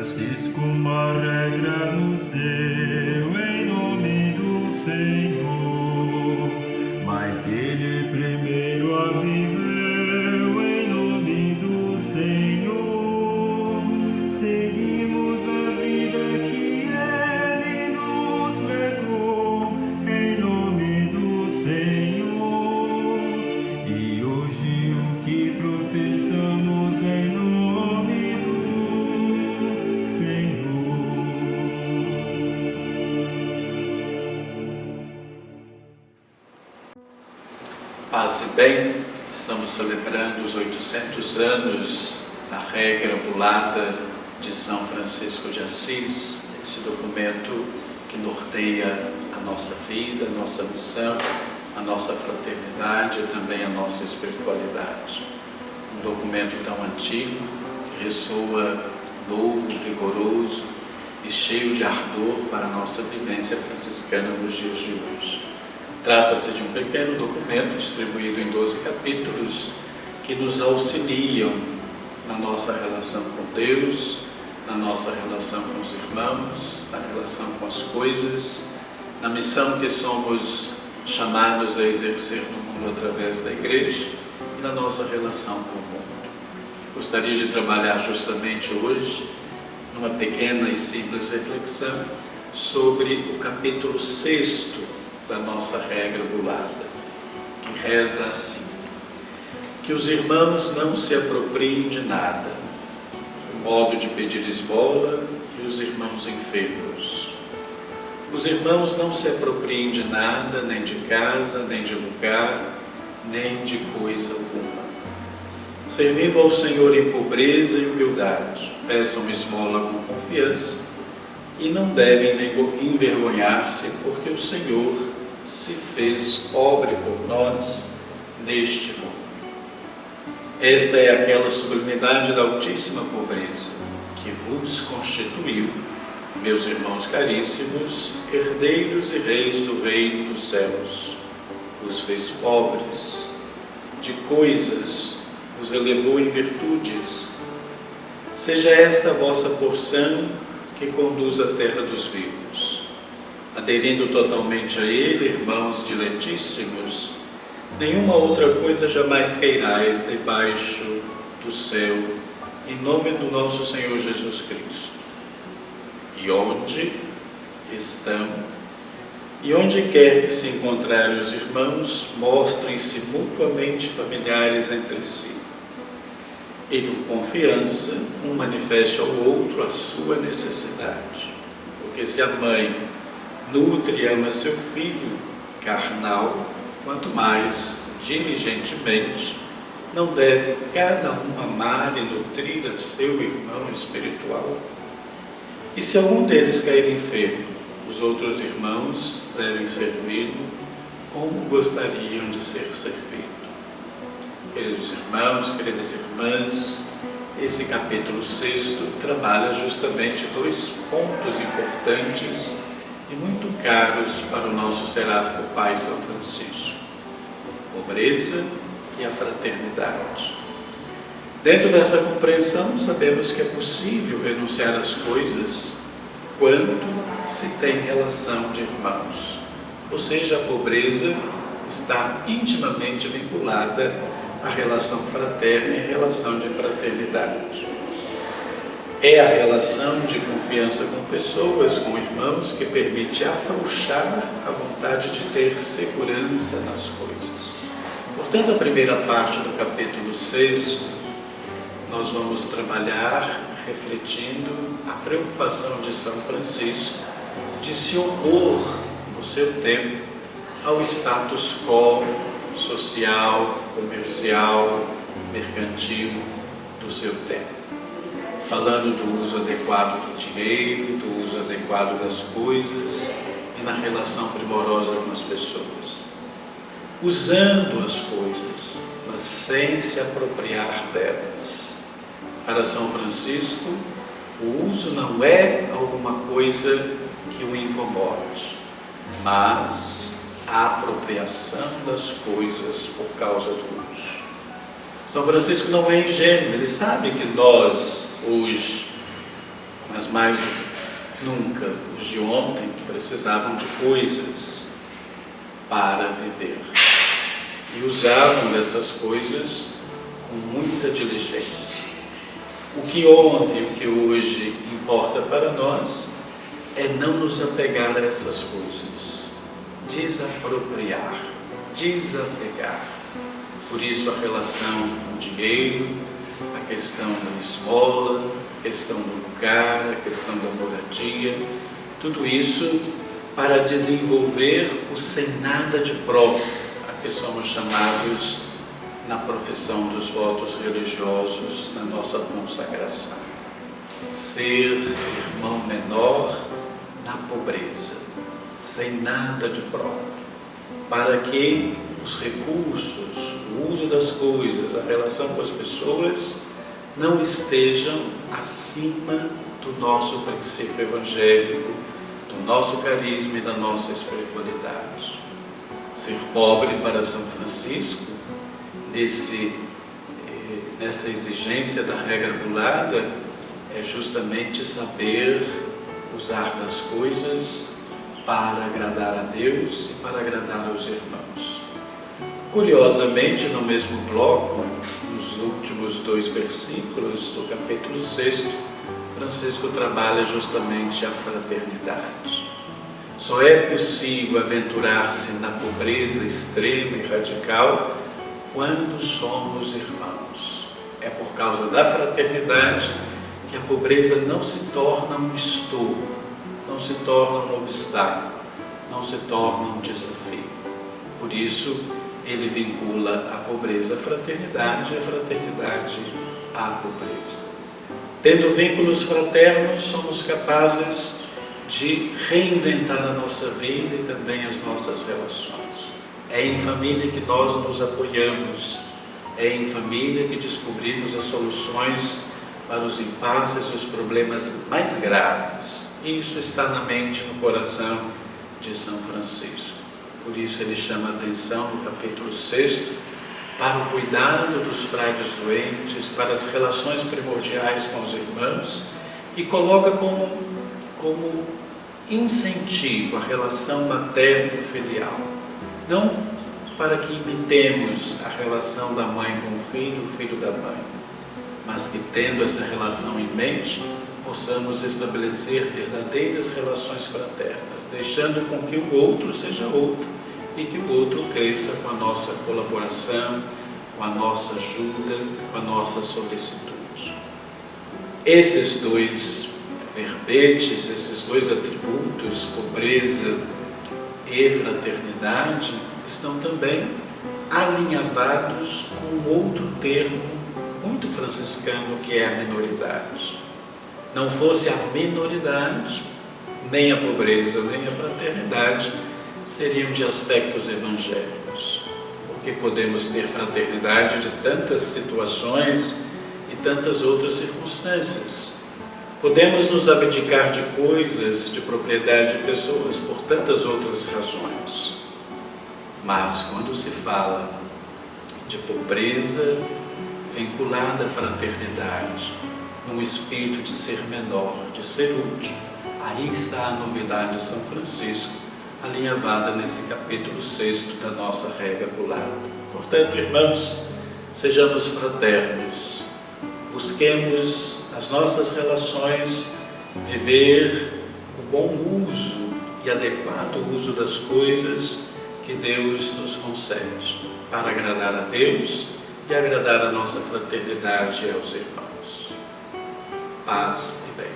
Francisco uma regra nos deu em nome do Senhor, mas ele primeiro a viveu em nome do Senhor. Seguimos a vida que ele nos legou em nome do Senhor, e hoje o que professamos em nome do Senhor. Paz e bem, estamos celebrando os 800 anos da regra bulada de São Francisco de Assis, esse documento que norteia a nossa vida, a nossa missão, a nossa fraternidade e também a nossa espiritualidade. Um documento tão antigo que ressoa novo, vigoroso e cheio de ardor para a nossa vivência franciscana nos dias de hoje. Trata-se de um pequeno documento distribuído em 12 capítulos que nos auxiliam na nossa relação com Deus, na nossa relação com os irmãos, na relação com as coisas, na missão que somos chamados a exercer no mundo através da Igreja e na nossa relação com o mundo. Gostaria de trabalhar justamente hoje numa pequena e simples reflexão sobre o capítulo 6º da nossa regra bulada, que reza assim: que os irmãos não se apropriem de nada, o modo de pedir esmola e os irmãos enfermos. Os irmãos não se apropriem de nada, nem de casa, nem de lugar, nem de coisa alguma. Servindo ao Senhor em pobreza e humildade, peçam esmola com confiança e não devem envergonhar-se, porque o Senhor se fez pobre por nós neste mundo. Esta é aquela sublimidade da altíssima pobreza que vos constituiu, meus irmãos caríssimos, herdeiros e reis do reino dos céus. Vos fez pobres, de coisas vos elevou em virtudes. Seja esta a vossa porção que conduz à terra dos vivos. Aderindo totalmente a Ele, irmãos diletíssimos, nenhuma outra coisa jamais queirais debaixo do céu, em nome do nosso Senhor Jesus Cristo. E onde estão, e onde quer que se encontrarem os irmãos, mostrem-se mutuamente familiares entre si, e com confiança um manifeste ao outro a sua necessidade. Porque se a mãe nutre e ama seu filho carnal, quanto mais diligentemente não deve cada um amar e nutrir a seu irmão espiritual. E se algum deles cair enfermo, os outros irmãos devem servi-lo como gostariam de ser servidos. Queridos irmãos, queridas irmãs, esse capítulo 6 trabalha justamente dois pontos importantes e muito caros para o nosso seráfico Pai São Francisco: a pobreza e a fraternidade. Dentro dessa compreensão, sabemos que é possível renunciar às coisas quando se tem relação de irmãos. Ou seja, a pobreza está intimamente vinculada à relação fraterna e à relação de fraternidade. É a relação de confiança com pessoas, com irmãos, que permite afrouxar a vontade de ter segurança nas coisas. Portanto, a primeira parte do capítulo 6, nós vamos trabalhar refletindo a preocupação de São Francisco de se opor, no seu tempo, ao status quo social, comercial, mercantil do seu tempo. Falando do uso adequado do dinheiro, do uso adequado das coisas e na relação primorosa com as pessoas. Usando as coisas, mas sem se apropriar delas. Para São Francisco, o uso não é alguma coisa que o incomode, mas a apropriação das coisas por causa do uso. São Francisco não é ingênuo, ele sabe que nós, hoje, com mas mais do que nunca, os de ontem precisavam de coisas para viver e usavam dessas coisas com muita diligência. O que ontem, o que hoje importa para nós é não nos apegar a essas coisas, desapropriar, desapegar. Por isso a relação com o dinheiro, a questão da esmola, a questão do lugar, a questão da moradia, tudo isso para desenvolver o sem nada de próprio, a que somos chamados na profissão dos votos religiosos, na nossa consagração. Ser irmão menor na pobreza, sem nada de próprio, para que os recursos, o uso das coisas, a relação com as pessoas não estejam acima do nosso princípio evangélico, do nosso carisma e da nossa espiritualidade. Ser pobre para São Francisco, nessa exigência da regra bulada, é justamente saber usar das coisas para agradar a Deus e para agradar aos irmãos. Curiosamente, no mesmo bloco, nos últimos 2 versículos do capítulo 6, Francisco trabalha justamente a fraternidade. Só é possível aventurar-se na pobreza extrema e radical quando somos irmãos. É por causa da fraternidade que a pobreza não se torna um estorvo, não se torna um obstáculo, não se torna um desafio. Por isso, ele vincula a pobreza à fraternidade e a fraternidade à pobreza. Tendo vínculos fraternos, somos capazes de reinventar a nossa vida e também as nossas relações. É em família que nós nos apoiamos, é em família que descobrimos as soluções para os impasses e os problemas mais graves. Isso está na mente e no coração de São Francisco. Por isso ele chama a atenção no capítulo 6 para o cuidado dos frades doentes, para as relações primordiais com os irmãos e coloca como incentivo a relação materno-filial. Não para que imitemos a relação da mãe com o filho da mãe, mas que, tendo essa relação em mente, possamos estabelecer verdadeiras relações fraternas, deixando com que o outro seja outro e que o outro cresça com a nossa colaboração, com a nossa ajuda, com a nossa solicitude. Esses 2 verbetes, esses 2 atributos, pobreza e fraternidade, estão também alinhavados com outro termo muito franciscano, que é a minoridade. Não fosse a minoridade, nem a pobreza, nem a fraternidade seriam de aspectos evangélicos, porque podemos ter fraternidade de tantas situações e tantas outras circunstâncias. Podemos nos abdicar de coisas, de propriedade de pessoas, por tantas outras razões. Mas quando se fala de pobreza vinculada à fraternidade, num espírito de ser menor, de ser útil, aí está a novidade de São Francisco, alinhavada nesse capítulo 6 da nossa regra bulada. Portanto, irmãos, sejamos fraternos, busquemos nas nossas relações viver o bom uso e adequado uso das coisas que Deus nos concede, para agradar a Deus e agradar a nossa fraternidade e aos irmãos. Paz e bem.